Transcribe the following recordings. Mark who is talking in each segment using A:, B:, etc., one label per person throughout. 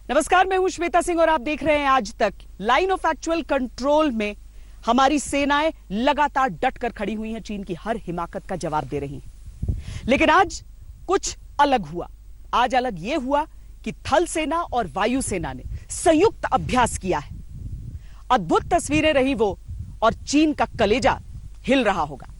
A: नमस्कार, मैं हूं श्वेता सिंह और आप देख रहे हैं आज तक। लाइन ऑफ एक्चुअल कंट्रोल में हमारी सेनाएं लगातार डटकर खड़ी हुई हैं, चीन की हर हिमाकत का जवाब दे रही हैं। लेकिन आज कुछ अलग हुआ। आज अलग यह हुआ कि थल सेना और वायु सेना ने संयुक्त अभ्यास किया है। अद्भुत तस्वीरें रही वो, और चीन का कलेजा हिल रहा होगा।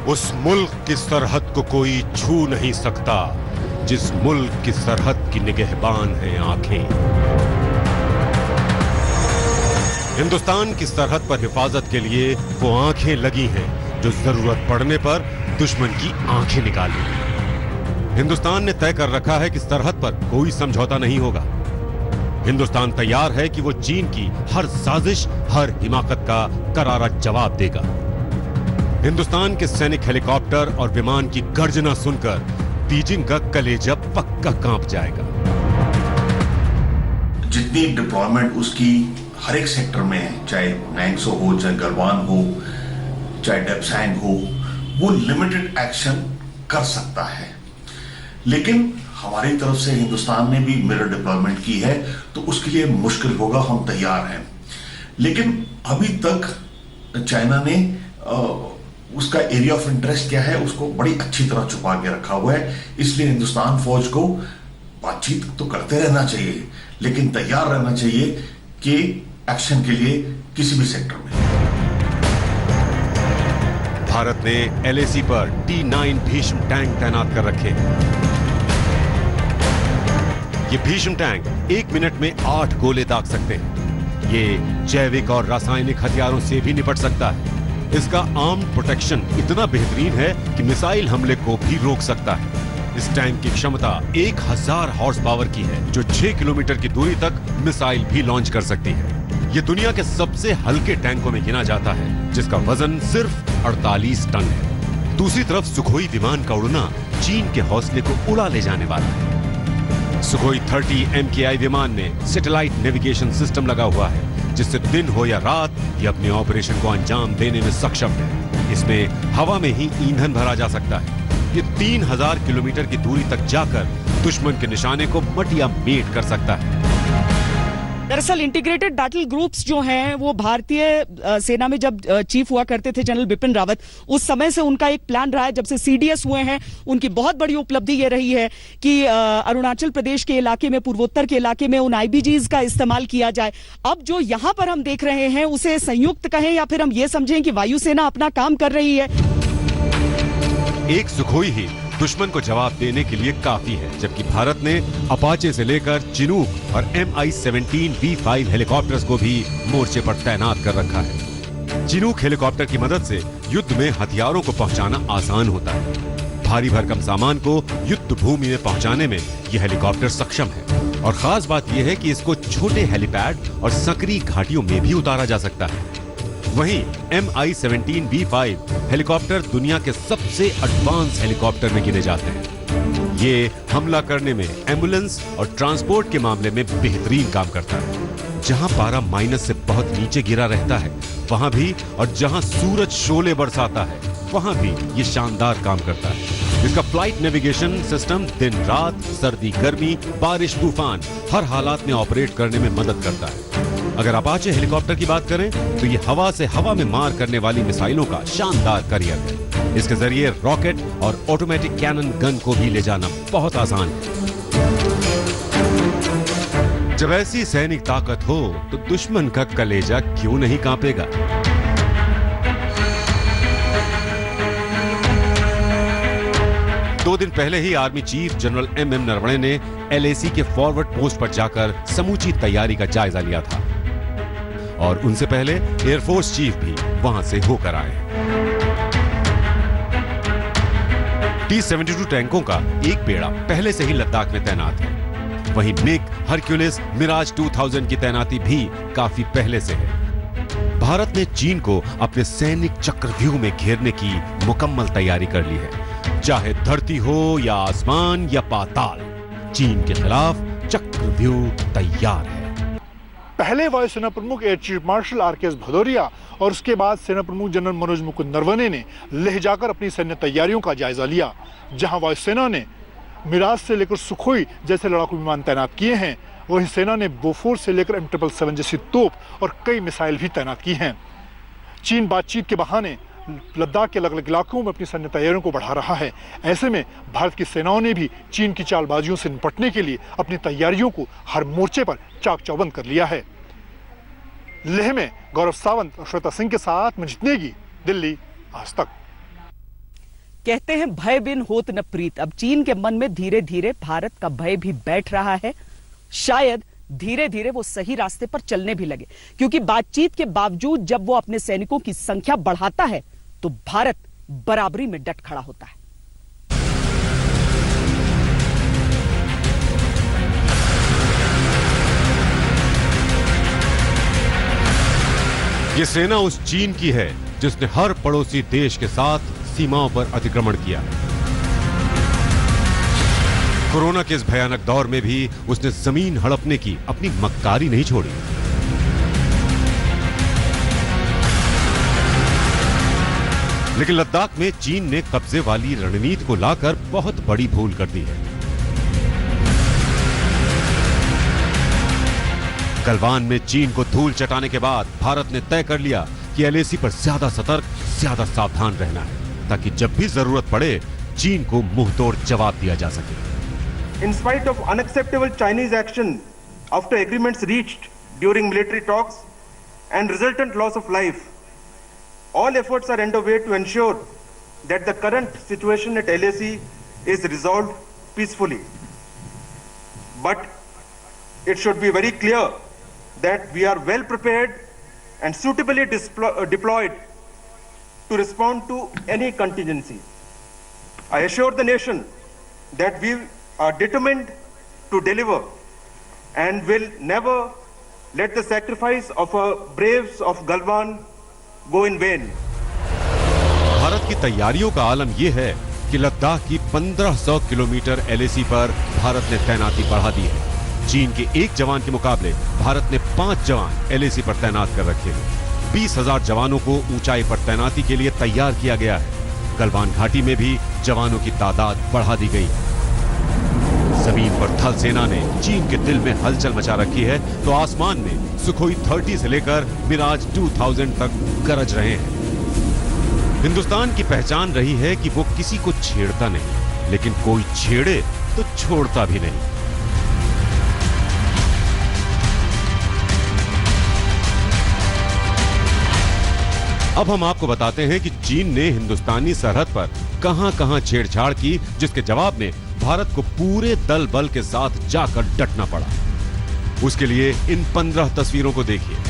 B: उस मुल्क की सरहद को कोई छू नहीं सकता जिस मुल्क की सरहद की निगहबान हैं आंखें। हिंदुस्तान की सरहद पर हिफाजत के लिए वो आंखें लगी हैं जो जरूरत पड़ने पर दुश्मन की आंखें निकालें। हिंदुस्तान ने तय कर रखा है कि सरहद पर कोई समझौता नहीं होगा। हिंदुस्तान तैयार है कि वो चीन की हर साजिश, हर हिमाकत का करारा जवाब देगा। हिंदुस्तान के सैनिक हेलीकॉप्टर और विमान की गर्जना सुनकर बीजिंग का कलेजा पक्का कांप जाएगा।
C: जितनी डिप्लॉयमेंट उसकी हर एक सेक्टर में है, चाहे नैंगसो हो, चाहे गलवान हो, चाहे डेप्सैंग हो, वो लिमिटेड एक्शन कर सकता है। लेकिन हमारी तरफ से हिंदुस्तान ने भी मिरर डिप्लॉयमेंट की है, तो उसके लिए मुश्किल होगा, हम तैयार हैं। लेकिन अभी तक चाइना ने उसका एरिया ऑफ इंटरेस्ट क्या है उसको बड़ी अच्छी तरह छुपा के रखा हुआ है। इसलिए हिंदुस्तान फौज को बातचीत तो करते रहना चाहिए, लेकिन तैयार रहना चाहिए कि एक्शन के लिए किसी भी सेक्टर में।
B: भारत ने LAC पर T9 भीष्म टैंक तैनात कर रखे हैं। ये भीष्म टैंक 1 मिनट में 8 गोले दाग सकते हैं। ये जैविक और रासायनिक हथियारों से भी निपट सकता है। इसका आर्म प्रोटेक्शन इतना बेहतरीन है कि मिसाइल हमले को भी रोक सकता है। इस टैंक की क्षमता 1000 हॉर्स पावर की है, जो 6 किलोमीटर की दूरी तक मिसाइल भी लॉन्च कर सकती है। ये दुनिया के सबसे हल्के टैंकों में गिना जाता है, जिसका वजन सिर्फ 48 टन है। दूसरी तरफ सुखोई विमान का उड़ना चीन के हौसले को उड़ा ले जाने वाला है। सुखोई 30 MKI विमान में सैटेलाइट नेविगेशन सिस्टम लगा हुआ है, जिससे दिन हो या रात ये अपने ऑपरेशन को अंजाम देने में सक्षम है। इसमें हवा में ही ईंधन भरा जा सकता है। ये 3000 किलोमीटर की दूरी तक जाकर दुश्मन के निशाने को मटिया मेट कर सकता है।
A: दरअसल इंटीग्रेटेड बैटल ग्रुप्स जो हैं वो भारतीय सेना में जब चीफ हुआ करते थे जनरल बिपिन रावत, उस समय से उनका एक प्लान रहा है। जब से CDS हुए हैं, उनकी बहुत बड़ी उपलब्धि ये रही है कि अरुणाचल प्रदेश के इलाके में, पूर्वोत्तर के इलाके में उन IBGs का इस्तेमाल किया जाए। अब जो यहां पर हम देख रहे हैं उसे संयुक्त कहें या फिर हम ये समझें कि वायुसेना अपना काम कर रही है।
B: एक सुखोई ही दुश्मन को जवाब देने के लिए काफी है, जबकि भारत ने अपाचे से लेकर चिनूक और MI-17 V5 हेलीकॉप्टर्स को भी मोर्चे पर तैनात कर रखा है। चिनूक हेलीकॉप्टर की मदद से युद्ध में हथियारों को पहुंचाना आसान होता है। भारी भरकम सामान को युद्ध भूमि में पहुंचाने में यह हेलीकॉप्टर सक्षम है। और खास बात यह है कि इसको छोटे हेलीपैड और संकरी घाटियों में भी उतारा जा सकता है। वहीं MI-17 V5 हेलीकॉप्टर दुनिया के सबसे एडवांस हेलीकॉप्टर में गिने जाते हैं। ये हमला करने में, एम्बुलेंस और ट्रांसपोर्ट के मामले में बेहतरीन काम करता है। जहां पारा माइनस से बहुत नीचे गिरा रहता है वहां भी, और जहां सूरज शोले बरसाता है वहां भी ये शानदार काम करता है। इसका फ्लाइट नेविगेशन सिस्टम दिन रात, सर्दी गर्मी, बारिश तूफान हर हालात में ऑपरेट करने में मदद करता है। अगर अपाचे हेलीकॉप्टर की बात करें तो ये हवा से हवा में मार करने वाली मिसाइलों का शानदार करियर है। इसके जरिए रॉकेट और ऑटोमेटिक कैनन गन को भी ले जाना बहुत आसान है। जब ऐसी सैनिक ताकत हो तो दुश्मन का कलेजा क्यों नहीं कांपेगा। 2 दिन पहले ही army chief general MM Naravane ने LAC के फॉरवर्ड पोस्ट पर जाकर समूची तैयारी का जायजा लिया था और उनसे पहले एयरफोर्स चीफ भी वहां से होकर आए। T-72 टैंकों का एक बेड़ा पहले से ही लद्दाख में तैनात है। वहीं मिग, हरक्यूलिस, मिराज 2000 की तैनाती भी काफी पहले से है। भारत ने चीन को अपने सैनिक चक्रव्यूह में घेरने की मुकम्मल तैयारी कर ली है। चाहे धरती हो या आसमान या पाताल, चीन के खिलाफ चक्रव्यूह तैयार है।
D: पहले वायुसेना प्रमुख air chief marshal RKS Bhadauria और उसके बाद सेना प्रमुख जनरल मनोज मुकुंद नरवणे ने लेह जाकर अपनी सैन्य तैयारियों का जायजा लिया। जहां वायुसेना ने मिराज से लेकर सुखोई जैसे लड़ाकू विमान तैनात किए हैं, वहीं सेना ने बोफोर्स से लेकर M777 जैसी तोप और कई मिसाइल भी तैनात की हैं। चीन बातचीत के बहाने लद्दाख के अलग अलग इलाकों में अपनी सैन्य तैयारियों को बढ़ा रहा है। ऐसे में भारत की सेनाओं ने भी चीन की चालबाजियों से निपटने के लिए अपनी तैयारियों को हर मोर्चे पर चाक चौबंद कर लिया है। लेह में गौरव सावंत और श्वेता सिंह के साथ मंजित नेगी, दिल्ली, आज तक।
A: कहते हैं भय बिन होत न प्रीत। अब चीन के मन में धीरे धीरे भारत का भय भी बैठ रहा है। शायद धीरे धीरे वो सही रास्ते पर चलने भी लगे, क्योंकि बातचीत के बावजूद जब वो अपने सैनिकों की संख्या बढ़ाता है तो भारत बराबरी में डट खड़ा होता है।
B: ये सेना उस चीन की है जिसने हर पड़ोसी देश के साथ सीमाओं पर अतिक्रमण किया। कोरोना के इस भयानक दौर में भी उसने जमीन हड़पने की अपनी मक्कारी नहीं छोड़ी। लेकिन लद्दाख में चीन ने कब्जे वाली रणनीति को लाकर बहुत बड़ी भूल कर दी है। गलवान में चीन को धूल चटाने के बाद भारत ने तय कर लिया कि LAC पर ज्यादा सतर्क, ज्यादा सावधान रहना है, ताकि जब भी जरूरत पड़े चीन को मुंहतोड़ जवाब दिया जा सके।
E: In spite of unacceptable Chinese action after agreements reached during military talks and resultant loss of life, all efforts are underway to ensure that the current situation at LAC is resolved peacefully. But it should be very clear that we are well prepared and suitably deployed to respond to any contingency. I assure the nation that we are determined to deliver and will never let the sacrifice of our braves of Galwan go in vain.
B: Bharat की तैयारियों का आलम यह है कि लद्दाख की 1500 kilometre LAC पर भारत ने तैनाती बढ़ा दी है। चीन के एक जवान के मुकाबले भारत ने 5 जवान LAC पर तैनात कर रखे हैं। 20,000 जवानों को ऊंचाई पर तैनाती के लिए तैयार किया गया है। गलवान घाटी में भी जवानों की तादाद बढ़ा दी गई है। जमीन पर थल सेना ने चीन के दिल में हलचल मचा रखी है, तो आसमान में सुखोई 30 से लेकर मिराज 2000 तक गरज रहे हैं। हिंदुस्तान की पहचान रही है कि वो किसी को छेड़ता नहीं, लेकिन कोई छेड़े तो छोड़ता भी नहीं। अब हम आपको बताते हैं कि चीन ने हिंदुस्तानी सरहद पर कहां-कहां छेड़छाड़ की, जिसके जवाब में भारत को पूरे दल बल के साथ जाकर डटना पड़ा। उसके लिए इन 15 तस्वीरों को देखिए।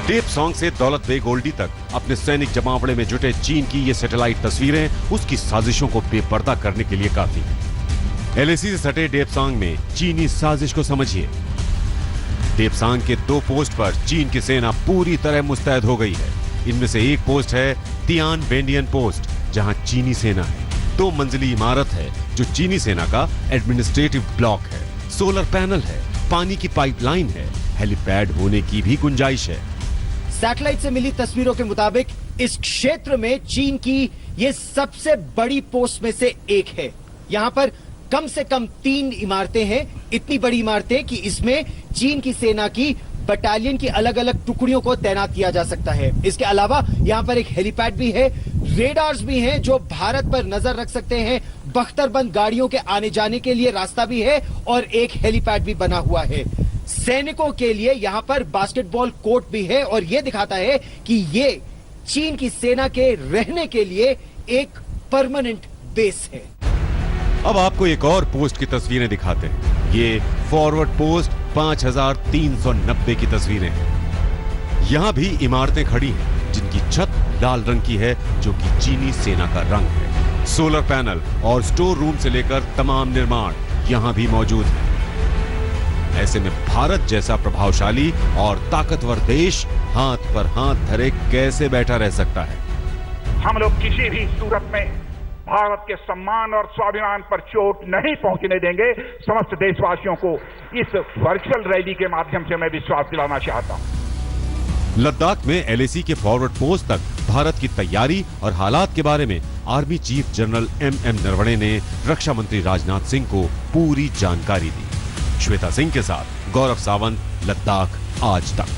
B: डेपसांग से दौलत बेग ओल्डी तक अपने सैनिक जमावड़े में जुटे चीन की ये सैटेलाइट तस्वीरें उसकी साजिशों को बेपर्दा करने के लिए काफी है। LAC से सटे डेपसांग में चीनी साजिश को समझिए। डेपसांग के 2 पोस्ट पर चीन की सेना पूरी तरह मुस्तैद हो गई है। इनमें से एक पोस्ट है तियान वेंडियन पोस्ट, जहां चीनी सेना है। 2 मंजिली इमारत है जो चीनी सेना का एडमिनिस्ट्रेटिव ब्लॉक है। सोलर पैनल है, पानी की पाइपलाइन है, हेलीपैड होने की भी गुंजाइश है।
F: सैटेलाइट से मिली तस्वीरों के मुताबिक इस क्षेत्र में चीन की ये सबसे बड़ी पोस्ट में से एक है। यहाँ पर कम से कम 3 इमारतें हैं, इतनी बड़ी इमारतें कि इसमें चीन की सेना की बटालियन की अलग अलग टुकड़ियों को तैनात किया जा सकता है। इसके अलावा यहाँ पर एक हेलीपैड भी है। रेडार्स भी हैं जो भारत पर नजर रख सकते हैं, बख्तरबंद गाड़ियों के आने जाने के लिए रास्ता भी है और एक हेलीपैड भी बना हुआ है। सैनिकों के लिए यहां पर बास्केटबॉल कोर्ट भी है और यह दिखाता है कि ये चीन की सेना के रहने के लिए एक परमानेंट बेस है।
B: अब आपको एक और पोस्ट की तस्वीरें दिखाते हैं। ये फॉरवर्ड पोस्ट 5390 की तस्वीरें हैं। यहां भी इमारतें खड़ी हैं जिनकी छत लाल रंग की है, जो कि चीनी सेना का रंग है। सोलर पैनल और स्टोर रूम से लेकर तमाम निर्माण यहां भी मौजूद है। ऐसे में भारत जैसा प्रभावशाली और ताकतवर देश हाथ पर हाथ धरे कैसे बैठा रह सकता है?
G: हम लोग किसी भी सूरत में भारत के सम्मान और स्वाभिमान पर चोट नहीं पहुंचने देंगे। समस्त देशवासियों को इस वर्चुअल रैली के माध्यम से मैं विश्वास दिलाना चाहता हूं।
B: लद्दाख में एलएसी के फॉरवर्ड पोस्ट तक भारत की तैयारी और हालात के बारे में army chief general MM Naravane ने रक्षा मंत्री राजनाथ सिंह को पूरी जानकारी दी। श्वेता सिंह के साथ गौरव सावंत, लद्दाख आज तक।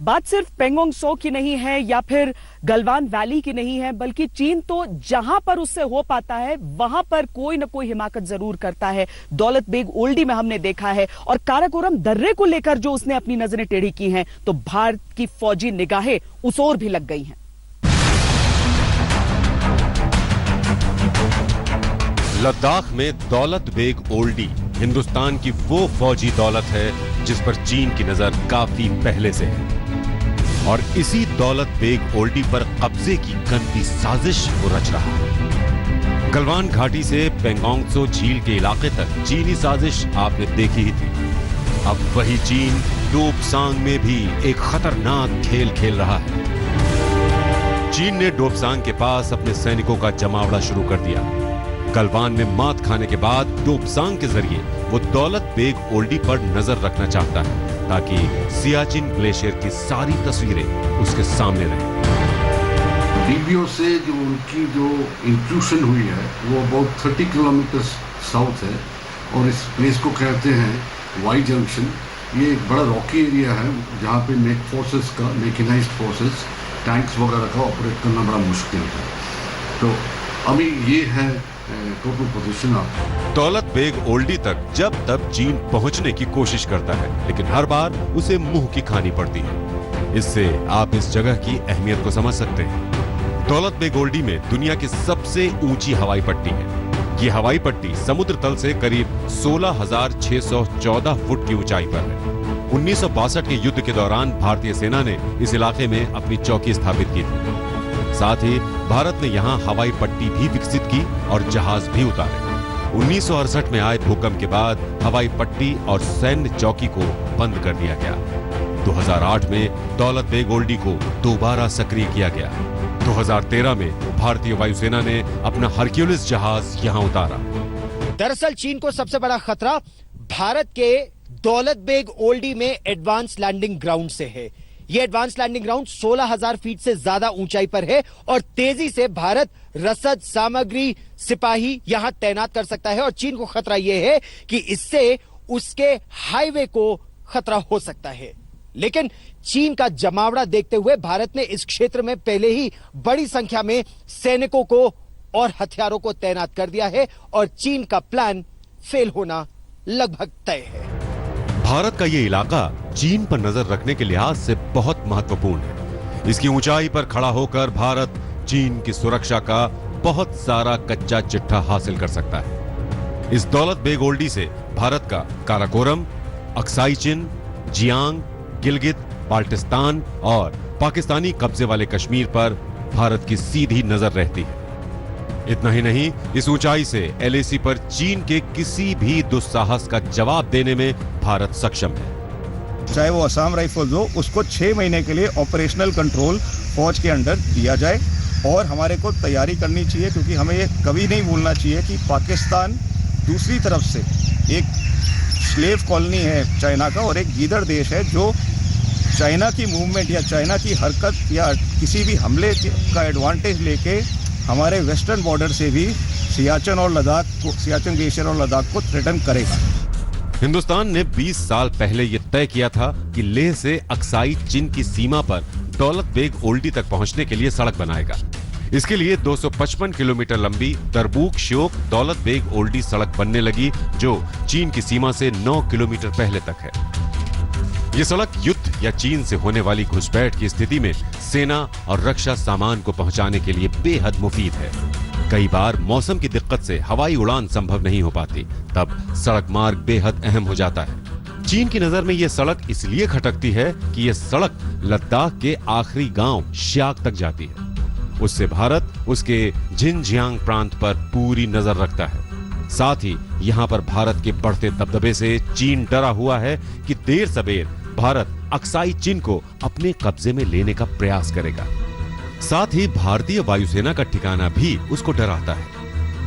A: बात सिर्फ पेंगोंग सो की नहीं है या फिर गलवान वैली की नहीं है, बल्कि चीन तो जहां पर उससे हो पाता है वहां पर कोई न कोई हिमाकत जरूर करता है। दौलत बेग ओल्डी में हमने देखा है, और काराकोरम दर्रे को लेकर जो उसने अपनी नजरें टेढ़ी की हैं, तो भारत की फौजी निगाहें उस ओर भी लग गई हैं।
B: लद्दाख में दौलत बेग ओल्डी हिंदुस्तान की वो फौजी दौलत है जिस पर चीन की नजर काफी पहले से है, और इसी दौलत बेग ओल्डी पर कब्जे की गंदी साजिश वो रच रहा है। गलवान घाटी से पेंगोंग त्सो झील के इलाके तक चीनी साजिश आपने देखी ही थी। अब वही चीन डोपसांग में भी एक खतरनाक खेल खेल रहा है। चीन ने डोपसांग के पास अपने सैनिकों का जमावड़ा शुरू कर दिया। गलवान में मात खाने के बाद डोपसांग के जरिए वो दौलत बेग ओल्डी पर नजर रखना चाहता है, ताकि सियाचिन ग्लेशियर की सारी तस्वीरें उसके सामने रहें।
H: डीबीओ से जो उनकी जो इंक्लूशन हुई है वो अबाउट 30 किलोमीटर साउथ है, और इस प्लेस को कहते हैं वाई जंक्शन। ये एक बड़ा रॉकी एरिया है जहाँ पे नेक फोर्सेस का, मैकेनाइज्ड फोर्सेस, टैंक्स वगैरह का ऑपरेट करना बड़ा मुश्किल है। तो अभी ये है टोटल पोजीशन।
B: दौलत बेग ओल्डी तक जब तब चीन पहुंचने की कोशिश करता है, लेकिन हर बार उसे मुंह की खानी पड़ती है। इससे आप इस जगह की अहमियत को समझ सकते हैं। दौलत बेग ओल्डी में दुनिया की सबसे ऊंची हवाई पट्टी है। ये हवाई पट्टी समुद्र तल से करीब 16,614 फुट की ऊंचाई पर है। 1962 के युद्ध के दौरान भारतीय सेना ने इस इलाके में अपनी चौकी स्थापित की थी। साथ ही भारत ने यहाँ हवाई पट्टी भी विकसित की और जहाज भी उतारे। 1968 में आए भूकंप के बाद हवाई पट्टी और सैन्य चौकी को बंद कर दिया गया। 2008 में दौलत बेग ओल्डी को दोबारा सक्रिय किया गया। 2013 में भारतीय वायुसेना ने अपना हरक्यूलिस जहाज यहाँ उतारा।
F: दरअसल चीन को सबसे बड़ा खतरा भारत के दौलत बेग ओल्डी में एडवांस लैंडिंग ग्राउंड से है। यह एडवांस लैंडिंग ग्राउंड 16,000 फीट से ज्यादा ऊंचाई पर है, और तेजी से भारत रसद, सामग्री, सिपाही यहां तैनात कर सकता है। और चीन को खतरा यह है कि इससे उसके हाईवे को खतरा हो सकता है। लेकिन चीन का जमावड़ा देखते हुए भारत ने इस क्षेत्र में पहले ही बड़ी संख्या में सैनिकों को और हथियारों को तैनात कर दिया है, और चीन का प्लान फेल होना लगभग तय है।
B: भारत का ये इलाका चीन पर नजर रखने के लिहाज से बहुत महत्वपूर्ण है। इसकी ऊंचाई पर खड़ा होकर भारत चीन की सुरक्षा का बहुत सारा कच्चा चिट्ठा हासिल कर सकता है। इस दौलत बेग ओल्डी से भारत का काराकोरम, अक्साई चिन, जियांग, गिलगित, बाल्टिस्तान और पाकिस्तानी कब्जे वाले कश्मीर पर भारत की सीधी नजर रहती है। इतना ही नहीं, इस ऊंचाई से एलएसी पर चीन के किसी भी दुस्साहस का जवाब देने में भारत सक्षम है।
I: चाहे वो असम राइफल्स हो, उसको 6 महीने के लिए ऑपरेशनल कंट्रोल फौज के अंडर दिया जाए, और हमारे को तैयारी करनी चाहिए, क्योंकि हमें ये कभी नहीं भूलना चाहिए कि पाकिस्तान दूसरी तरफ से एक स्लेव कॉलोनी है चाइना का, और एक गीदड़ देश है जो चाइना की मूवमेंट या चाइना की हरकत या किसी भी हमले का एडवांटेज लेके हमारे वेस्टर्न बॉर्डर से भी सियाचिन और लद्दाख को, सियाचिन ग्लेशियर और लद्दाख को थ्रेटन करेगा।
B: हिंदुस्तान ने 20 साल पहले यह तय किया था कि लेह से अक्साई चिन की सीमा पर दौलत बेग ओल्डी तक पहुंचने के लिए सड़क बनाएगा। इसके लिए 255 किलोमीटर लंबी तरबूक श्योक दौलत बेग ओल्डी सड़क बनने लगी, जो चीन की सीमा से 9 किलोमीटर पहले तक है। ये सड़क युद्ध या चीन से होने वाली घुसपैठ की स्थिति में सेना और रक्षा सामान को पहुंचाने के लिए बेहद मुफीद है। कई बार मौसम की दिक्कत से हवाई उड़ान संभव नहीं हो पाती, तब सड़क मार्ग बेहद अहम हो जाता है। चीन की नजर में यह सड़क इसलिए खटकती है कि यह सड़क लद्दाख के आखिरी गांव श्याक तक जाती है। उससे भारत उसके झिनजियांग प्रांत पर पूरी नजर रखता है। साथ ही यहाँ पर भारत के बढ़ते दबदबे से चीन डरा हुआ है कि देर सबेर भारत अक्साई चीन को अपने कब्जे में लेने का प्रयास करेगा। साथ ही भारतीय वायुसेना का ठिकाना भी उसको डराता है।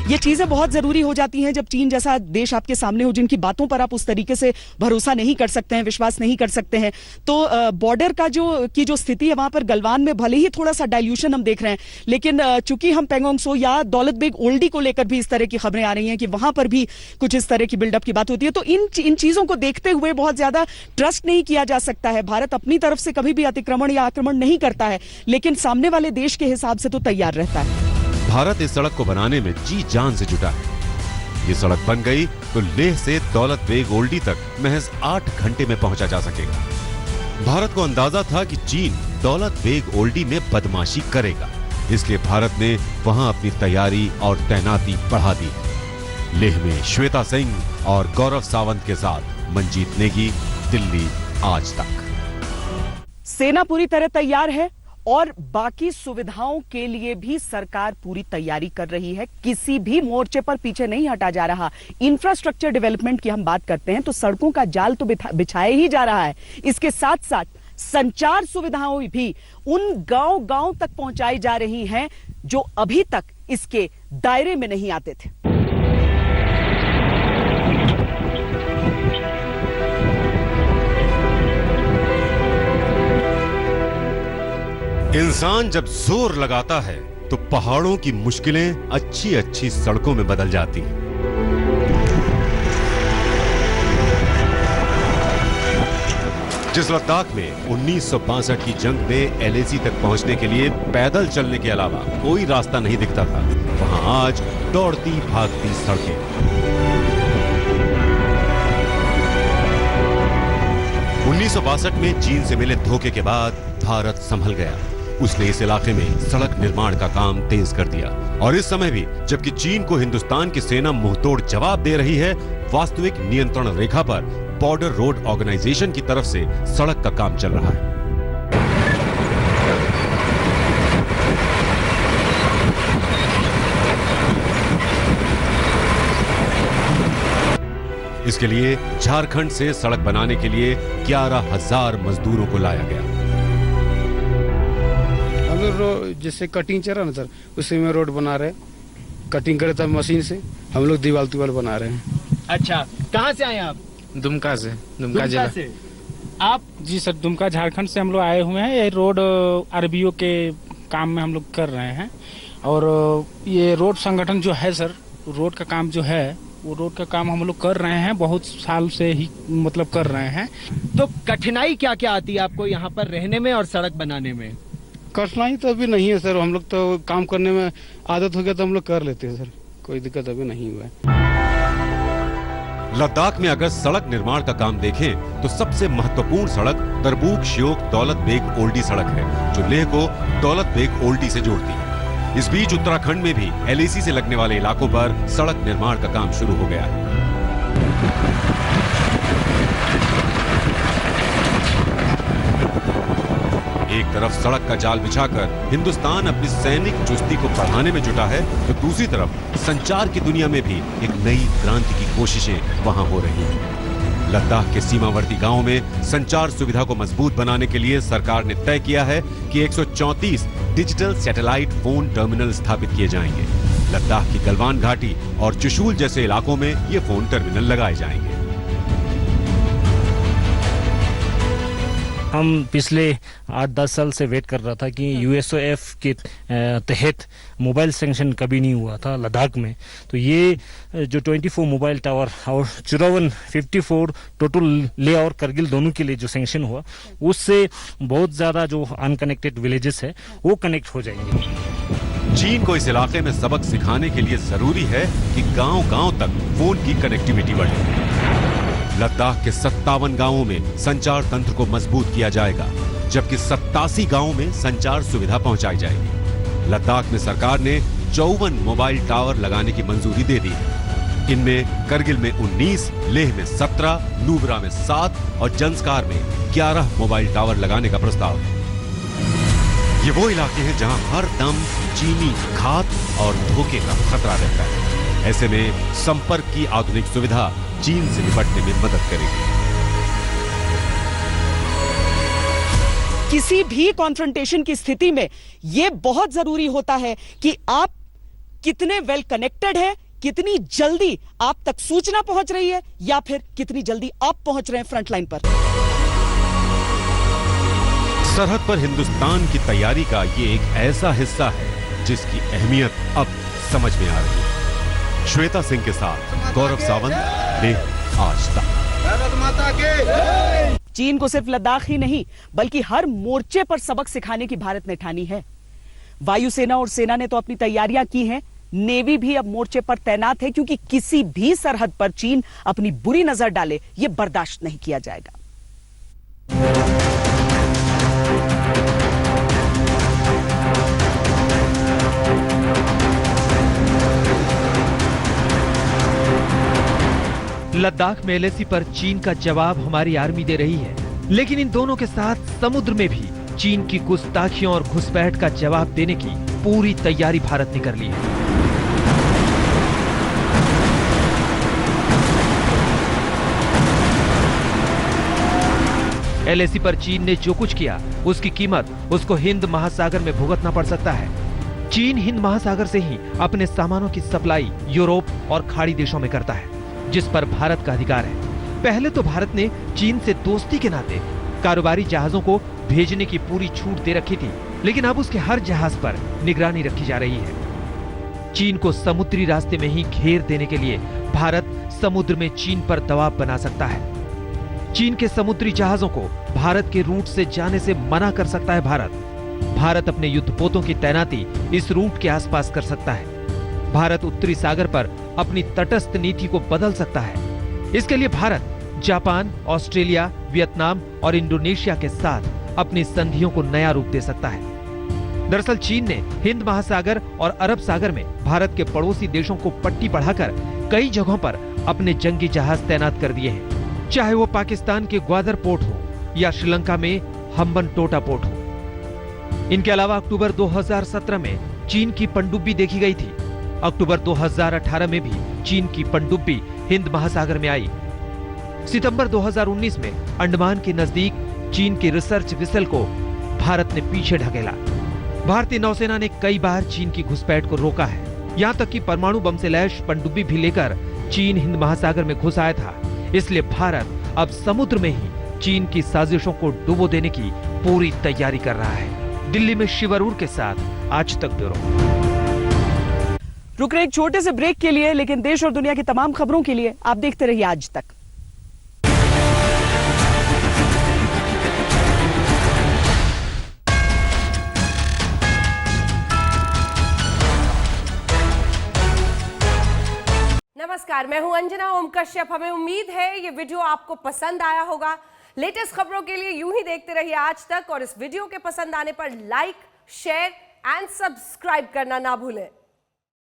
A: ये चीजें बहुत जरूरी हो जाती हैं जब चीन जैसा देश आपके सामने हो, जिनकी बातों पर आप उस तरीके से भरोसा नहीं कर सकते हैं, विश्वास नहीं कर सकते हैं। तो बॉर्डर का जो स्थिति है वहां पर गलवान में भले ही थोड़ा सा डाइल्यूशन हम देख रहे हैं, लेकिन चूंकि हम पेंगोंग सो या दौलत बेग ओल्डी को लेकर भी इस तरह की खबरें आ रही हैं कि वहां पर भी कुछ इस तरह की बिल्डअप की बात होती है, तो इन चीजों को देखते हुए बहुत ज्यादा ट्रस्ट नहीं किया जा सकता है। भारत अपनी तरफ से कभी भी अतिक्रमण या आक्रमण नहीं करता है, लेकिन सामने वाले देश के हिसाब से तो तैयार रहता है।
B: भारत इस सड़क को बनाने में जी जान से जुटा है। ये सड़क बन गई तो लेह से दौलत बेग ओल्डी तक महज 8 घंटे में पहुंचा जा सकेगा। भारत को अंदाजा था कि चीन दौलत बेग ओल्डी में बदमाशी करेगा, इसलिए भारत ने वहां अपनी तैयारी और तैनाती बढ़ा दी है। लेह में श्वेता सिंह और गौरव सावंत के साथ मंजीत नेगी, दिल्ली आज तक।
A: सेना पूरी तरह तैयार है और बाकी सुविधाओं के लिए भी सरकार पूरी तैयारी कर रही है। किसी भी मोर्चे पर पीछे नहीं हटा जा रहा। इंफ्रास्ट्रक्चर डेवलपमेंट की हम बात करते हैं तो सड़कों का जाल तो बिछाया ही जा रहा है। इसके साथ साथ संचार सुविधाएं भी उन गांव-गांव तक पहुंचाई जा रही हैं जो अभी तक इसके दायरे में नहीं आते थे।
B: इंसान जब जोर लगाता है तो पहाड़ों की मुश्किलें अच्छी अच्छी सड़कों में बदल जाती हैं। जिस लद्दाख में 1962 की जंग में एलएसी तक पहुंचने के लिए पैदल चलने के अलावा कोई रास्ता नहीं दिखता था, वहां आज दौड़ती भागती सड़कें। 1962 में चीन से मिले धोखे के बाद भारत संभल गया। उसने इस इलाके में सड़क निर्माण का काम तेज कर दिया और इस समय भी जबकि चीन को हिंदुस्तान की सेना मुंहतोड़ जवाब दे रही है, वास्तविक नियंत्रण रेखा पर बॉर्डर रोड ऑर्गेनाइजेशन की तरफ से सड़क का काम चल रहा है। इसके लिए झारखंड से सड़क बनाने के लिए 11,000 मजदूरों को लाया गया।
J: हम लोग जैसे कटिंग चल रहा ना सर, उसी में रोड बना रहे, कटिंग करे तब मशीन से हम लोग दीवार बना रहे हैं।
F: अच्छा, कहाँ से आए आप?
J: दुमका से, दुमका जिला
F: से। आप?
K: जी सर, दुमका झारखंड से हम लोग आए हुए हैं। ये रोड आरबीओ के काम में हम लोग कर रहे हैं और ये रोड संगठन जो है सर, रोड का काम जो है वो रोड का काम हम लोग कर रहे हैं, बहुत साल से ही मतलब कर रहे हैं।
F: तो कठिनाई क्या क्या आती है आपको यहाँ पर रहने में और सड़क बनाने में?
J: कठिनाई तो अभी नहीं है सर, हम लोग तो काम करने में आदत हो गया तो हम लोग कर लेते हैं सर, कोई दिक्कत अभी नहीं हुआ है।
B: लद्दाख में अगर सड़क निर्माण का काम देखें तो सबसे महत्वपूर्ण सड़क तरबूक श्योक दौलत बेग ओल्डी सड़क है, जो लेह को दौलत बेग ओल्डी से जोड़ती है। इस बीच उत्तराखंड में भी एलएसी से लगने वाले इलाकों पर सड़क निर्माण का काम शुरू हो गया है। एक तरफ सड़क का जाल बिछाकर हिंदुस्तान अपनी सैनिक चुस्ती को बढ़ाने में जुटा है, तो दूसरी तरफ संचार की दुनिया में भी एक नई क्रांति की कोशिशें वहां हो रही हैं। लद्दाख के सीमावर्ती गांवों में संचार सुविधा को मजबूत बनाने के लिए सरकार ने तय किया है कि 134 डिजिटल सैटेलाइट फोन टर्मिनल स्थापित किए जाएंगे। लद्दाख की गलवान घाटी और चुशूल जैसे इलाकों में ये फोन टर्मिनल लगाए जाएंगे।
K: हम पिछले 8-10 साल से वेट कर रहा था कि यूएसओएफ के तहत मोबाइल सैंक्शन कभी नहीं हुआ था लद्दाख में। तो ये जो 24 मोबाइल टावर और 54 टोटल ले और करगिल दोनों के लिए जो सैंक्शन हुआ, उससे बहुत ज़्यादा जो अनकनेक्टेड विलेजेस है वो कनेक्ट हो जाएंगे।
B: चीन को इस इलाके में सबक सिखाने के लिए जरूरी है कि गांव-गांव तक फोन की कनेक्टिविटी बढ़े। लद्दाख के 57 गांवों में संचार तंत्र को मजबूत किया जाएगा, जबकि 87 गांवों में संचार सुविधा पहुंचाई जाएगी। लद्दाख में सरकार ने 54 मोबाइल टावर लगाने की मंजूरी दे दी है। इनमें करगिल में 19, लेह में 17, नुब्रा में 7 और जंस्कार में 11 मोबाइल टावर लगाने का प्रस्ताव है। ये वो इलाके हैं जहां हर दम चीनी घात और धोखे का खतरा रहता है। ऐसे में संपर्क की आधुनिक सुविधा चीन से निपटने में मदद करेगी।
A: किसी भी कॉन्फ्रंटेशन की स्थिति में यह बहुत जरूरी होता है कि आप कितने वेल कनेक्टेड है, कितनी जल्दी आप तक सूचना पहुंच रही है, या फिर कितनी जल्दी आप पहुंच रहे हैं फ्रंटलाइन पर।
B: सरहद पर हिंदुस्तान की तैयारी का ये एक ऐसा हिस्सा है जिसकी अहमियत अब समझ में आ रही है। श्वेता सिंह के साथ गौरव सावंत, लेह आज तक।
A: चीन को सिर्फ लद्दाख ही नहीं बल्कि हर मोर्चे पर सबक सिखाने की भारत ने ठानी है। वायुसेना और सेना ने तो अपनी तैयारियां की हैं, नेवी भी अब मोर्चे पर तैनात है, क्योंकि किसी भी सरहद पर चीन अपनी बुरी नजर डाले ये बर्दाश्त नहीं किया जाएगा।
L: लद्दाख में एलएसी पर चीन का जवाब हमारी आर्मी दे रही है, लेकिन इन दोनों के साथ समुद्र में भी चीन की गुस्ताखियों और घुसपैठ का जवाब देने की पूरी तैयारी भारत ने कर ली है। एलएसी पर चीन ने जो कुछ किया उसकी कीमत उसको हिंद महासागर में भुगतना पड़ सकता है। चीन हिंद महासागर से ही अपने सामानों की सप्लाई यूरोप और खाड़ी देशों में करता है, जिस पर भारत का अधिकार है। पहले तो भारत ने चीन से दोस्ती के नाते कारोबारी जहाजों को भेजने की पूरी छूट दे रखी थी, लेकिन अब उसके हर जहाज पर निगरानी रखी जा रही है। चीन को समुद्री रास्ते में ही घेर देने के लिए भारत समुद्र में चीन पर दबाव बना सकता है। चीन के समुद्री जहाजों को भारत के रूट से जाने से मना कर सकता है भारत अपने युद्धपोतों की तैनाती इस रूट के आसपास कर सकता है। भारत उत्तरी सागर पर अपनी तटस्थ नीति को बदल सकता है। इसके लिए भारत जापान, ऑस्ट्रेलिया, वियतनाम और इंडोनेशिया के साथ अपनी संधियों को नया रूप दे सकता है। दरअसल चीन ने हिंद महासागर और अरब सागर में भारत के पड़ोसी देशों को पट्टी बढ़ाकर कई जगहों पर अपने जंगी जहाज तैनात कर दिए हैं, चाहे वो पाकिस्तान के ग्वादर पोर्ट हो या श्रीलंका में हम्बनटोटा पोर्ट हो। इनके अलावा अक्टूबर 2017 में चीन की पनडुब्बी देखी गई थी। अक्टूबर 2018 में भी चीन की पनडुब्बी हिंद महासागर में आई। सितंबर 2019 में अंडमान के नजदीक चीन की रिसर्च वेसल को भारत ने पीछे ढकेला। भारतीय नौसेना ने कई बार चीन की घुसपैठ को रोका है, यहाँ तक कि परमाणु बम से लैस पनडुब्बी भी लेकर चीन हिंद महासागर में घुस आया था। इसलिए भारत अब समुद्र में ही चीन की साजिशों को डुबो देने की पूरी तैयारी कर रहा है। दिल्ली में शिव अरूर के साथ आज तक ब्यूरो।
A: रुक रहे एक छोटे से ब्रेक के लिए, लेकिन देश और दुनिया की तमाम खबरों के लिए आप देखते रहिए आज तक।
M: नमस्कार, मैं हूं अंजना ओम कश्यप। हमें उम्मीद है ये वीडियो आपको पसंद आया होगा। लेटेस्ट खबरों के लिए यूं ही देखते रहिए आज तक, और इस वीडियो के पसंद आने पर लाइक, शेयर एंड सब्सक्राइब करना ना भूलें।